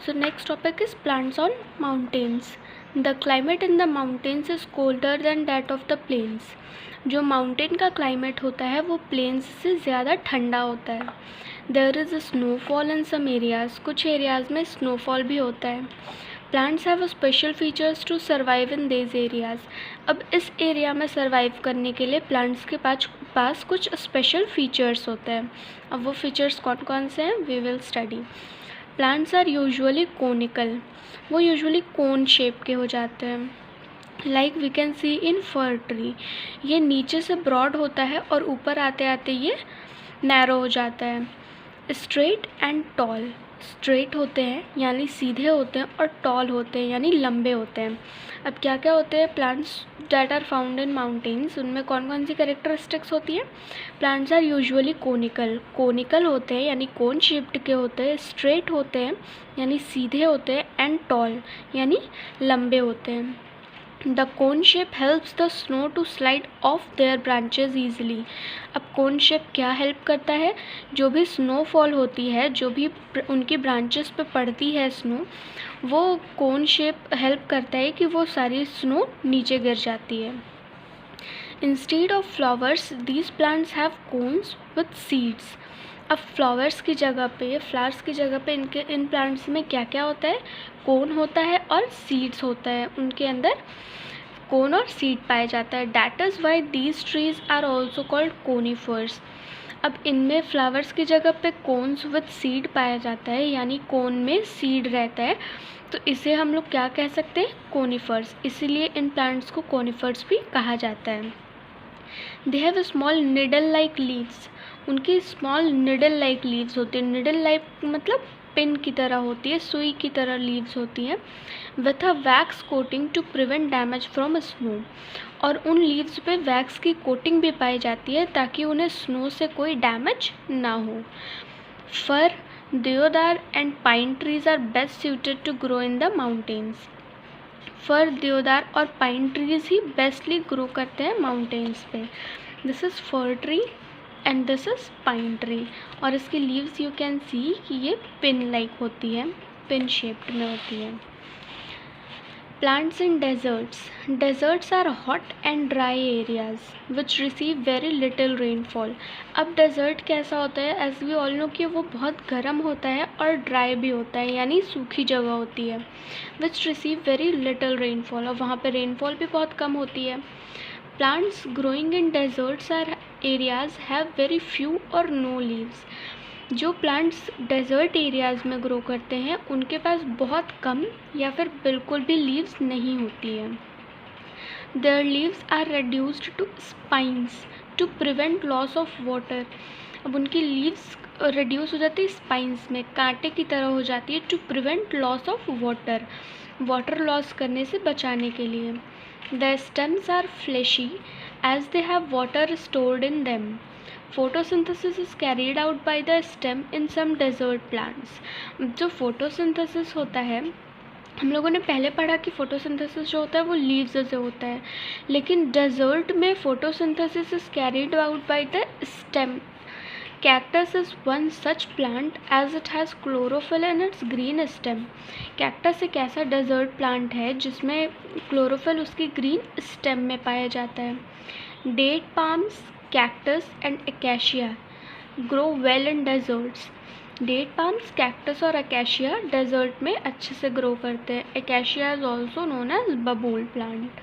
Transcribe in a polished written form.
So next topic is plants on mountains. The climate in the mountains is colder than that of the plains. जो mountain का climate होता है वो plains से ज़्यादा ठंडा होता है. There is snowfall in some areas. कुछ एरियाज़ में स्नोफॉल भी होता है. Plants have special features to survive in this areas. अब इस एरिया में सर्वाइव करने के लिए प्लांट्स के पास कुछ स्पेशल फीचर्स होते हैं. अब वो फीचर्स कौन कौन से हैं we will study. Plants are usually conical. वो यूजुअली कोन शेप के हो जाते हैं. Like we can see in fir tree. ये नीचे से ब्रॉड होता है और ऊपर आते आते ये नैरो हो जाता है. Straight and tall. स्ट्रेट होते हैं यानी सीधे होते हैं और टॉल होते हैं यानी लंबे होते हैं. अब क्या क्या होते हैं plants that are found in mountains, उनमें कौन कौन सी कैरेक्टरिस्टिक्स होती हैं. Plants are usually conical. Conical होते हैं यानी कोन शेप्ड के होते हैं. स्ट्रेट होते हैं यानी सीधे होते हैं. एंड टॉल यानी लंबे होते हैं. The cone shape helps the snow to slide off their branches easily. अब कोन शेप क्या हेल्प करता है, जो भी स्नोफॉल होती है, जो भी उनकी ब्रांचेस पे पड़ती है स्नो, वो कोन शेप हेल्प करता है कि वो सारी स्नो नीचे गिर जाती है. Instead of flowers these plants have cones with seeds. अब फ्लावर्स की जगह पे इन प्लांट्स में क्या क्या होता है, कोन होता है और सीड्स होता है. उनके अंदर कोन और सीड पाया जाता है. That is why these trees are also called conifers. अब इनमें फ्लावर्स की जगह पे कोन्स विथ सीड पाया जाता है यानी कोन में सीड रहता है, तो इसे हम लोग क्या कह सकते हैं, कोनीफर्स. इसीलिए इन प्लांट्स को कोनीफर्स भी कहा जाता है. They have small needle like leaves. उनकी स्मॉल निडल लाइक लीव्स होती है. निडल लाइक मतलब पिन की तरह होती है, सुई की तरह लीव्स होती हैं. With a wax coating to prevent damage from snow. और उन लीव्स पे वैक्स की कोटिंग भी पाई जाती है ताकि उन्हें स्नो से कोई डैमेज ना हो. Fir, deodar and pine trees are best suited to grow in the mountains. Fir, deodar और पाइन ट्रीज ही बेस्टली ग्रो करते हैं माउंटेन्स पे. This is fir tree and this is pine tree. और इसकी लीव्स यू कैन सी कि ये pin like होती है, पिन शेप्ड में होती है. Plants in deserts. Deserts are hot and dry areas which receive very little rainfall. अब डेजर्ट कैसा होता है, एज वी ऑल नो कि वो बहुत गर्म होता है और ड्राई भी होता है यानी सूखी जगह होती है. Which receive very little rainfall. और वहाँ पे रेनफॉल भी बहुत कम होती है. Plants growing in deserts are areas have very few or no leaves. जो प्लांट्स डेजर्ट एरियाज़ में ग्रो करते हैं उनके पास बहुत कम या फिर बिल्कुल भी लीव्स नहीं होती है. Their leaves are reduced to spines to prevent loss of water. अब उनकी लीव्स रिड्यूस हो जाती है स्पाइंस में, कांटे की तरह हो जाती है. To prevent loss of water, water loss करने से बचाने के लिए. The stems are fleshy as they have water stored in them. Photosynthesis is carried out by the stem in some desert plants. जो photosynthesis होता है, हम लोगों ने पहले पढ़ा कि photosynthesis जो होता है वो leaves से होता है, लेकिन desert में photosynthesis is carried out by the stem. Cactus is one such plant as it has chlorophyll in its green stem. Cactus एक ऐसा desert plant है जिसमें chlorophyll उसकी green stem में पाया जाता है. Date palms, cactus and acacia grow well in deserts. Date palms, cactus और acacia desert में अच्छे से grow करते हैं. Acacia is also known as babool plant.